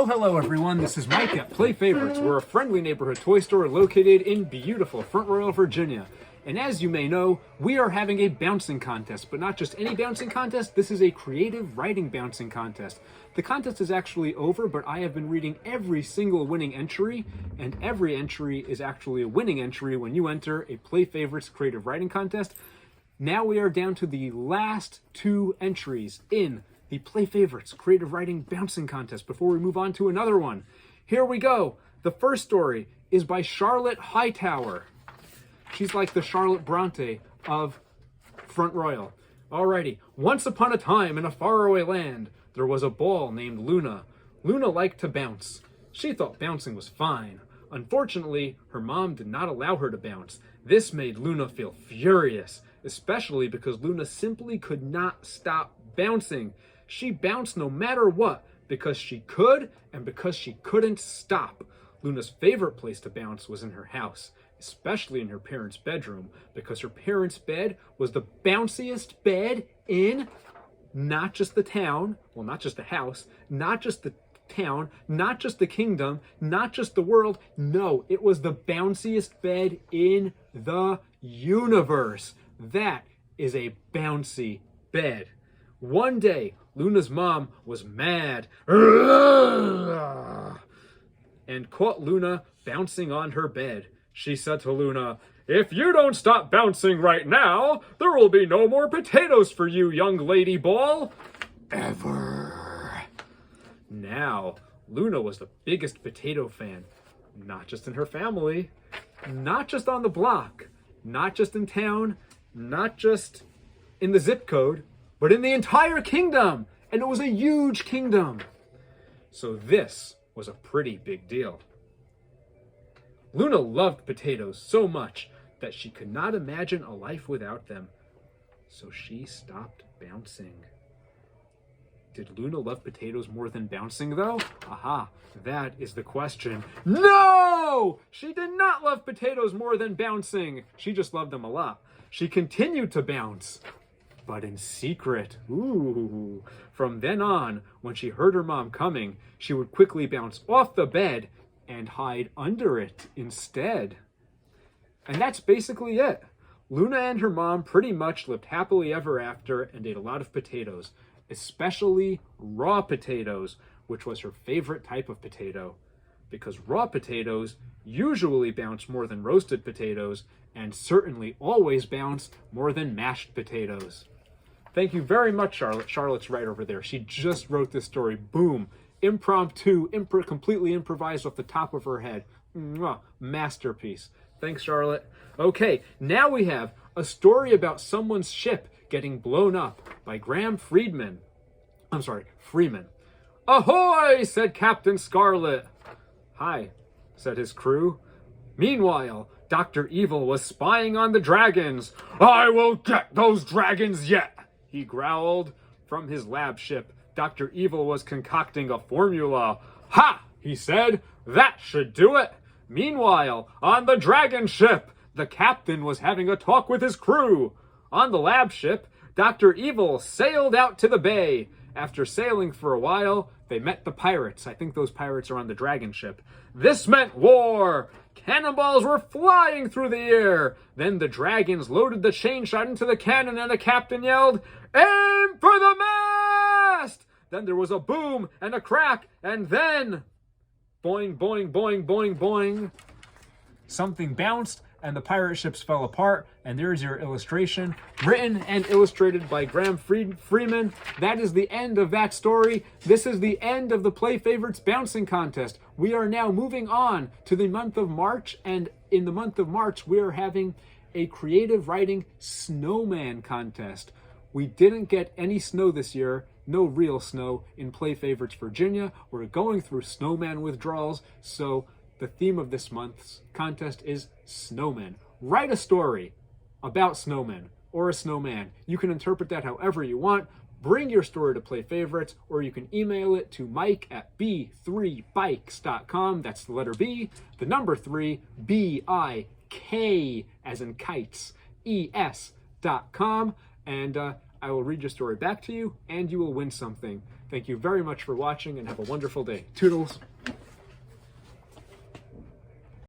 Hello everyone, this is Mike at Play Favorites. We're a friendly neighborhood toy store located in beautiful Front Royal, Virginia. And as you may know, we are having a bouncing contest, but not just any bouncing contest, this is a creative writing bouncing contest. The contest is actually over, but I have been reading every single winning entry, and every entry is actually a winning entry when you enter a Play Favorites creative writing contest. Now we are down to the last two entries in the Play Favorites Creative Writing Bouncing Contest before we move on to another one. Here we go. The first story is by Charlotte Hightower. She's like the Charlotte Bronte of Front Royal. Alrighty. Once upon a time in a faraway land, there was a ball named Luna. Luna liked to bounce. She thought bouncing was fine. Unfortunately, her mom did not allow her to bounce. This made Luna feel furious, especially because Luna simply could not stop bouncing. She bounced no matter what, because she could and because she couldn't stop. Luna's favorite place to bounce was in her house, especially in her parents' bedroom, because her parents' bed was the bounciest bed in not just the town, well, not just the house, not just the town, not just the kingdom, not just the world. No, it was the bounciest bed in the universe. That is a bouncy bed. One day, Luna's mom was mad and caught Luna bouncing on her bed. She said to Luna, "If you don't stop bouncing right now, there will be no more potatoes for you, young lady ball, ever." Now, Luna was the biggest potato fan, not just in her family, not just on the block, not just in town, not just in the zip code, but in the entire kingdom, and it was a huge kingdom. So this was a pretty big deal. Luna loved potatoes so much that she could not imagine a life without them. So she stopped bouncing. Did Luna love potatoes more than bouncing, though? Aha, that is the question. No! She did not love potatoes more than bouncing. She just loved them a lot. She continued to bounce, but in secret. Ooh. From then on, when she heard her mom coming, she would quickly bounce off the bed and hide under it instead. And that's basically it. Luna and her mom pretty much lived happily ever after and ate a lot of potatoes, especially raw potatoes, which was her favorite type of potato, because raw potatoes usually bounce more than roasted potatoes and certainly always bounce more than mashed potatoes. Thank you very much, Charlotte. Charlotte's right over there. She just wrote this story. Boom. Impromptu, completely improvised off the top of her head. Mwah. Masterpiece. Thanks, Charlotte. Okay, now we have a story about someone's ship getting blown up by Freeman. "Ahoy!" said Captain Scarlet. "Hi," said his crew. Meanwhile, Dr. Evil was spying on the dragons. "I will get those dragons yet," he growled. From his lab ship, Dr. Evil was concocting a formula. "Ha!" he said. "That should do it." Meanwhile, on the dragon ship, the captain was having a talk with his crew. On the lab ship, Dr. Evil sailed out to the bay. After sailing for a while, they met the pirates. I think those pirates are on the dragon ship. This meant war. Cannonballs were flying through the air. Then the dragons loaded the chain shot into the cannon and the captain yelled, "Aim for the mast!" Then there was a boom and a crack, and then boing, boing, boing, boing, boing. Something bounced and the pirate ships fell apart, and there's your illustration, written and illustrated by Graeme Freeman. That is the end of that story. This is the end of the Play Favorites Bouncing Contest. We are now moving on to the month of March, and in the month of March, we are having a creative writing snowman contest. We didn't get any snow this year, no real snow in Play Favorites Virginia. We're going through snowman withdrawals, so the theme of this month's contest is snowmen. Write a story about snowmen or a snowman. You can interpret that however you want. Bring your story to Play Favorites, or you can email it to mike@b3bikes.com. That's the letter B, the number 3, BIK as in kites, ES.com. And I will read your story back to you, and you will win something. Thank you very much for watching and have a wonderful day. Toodles.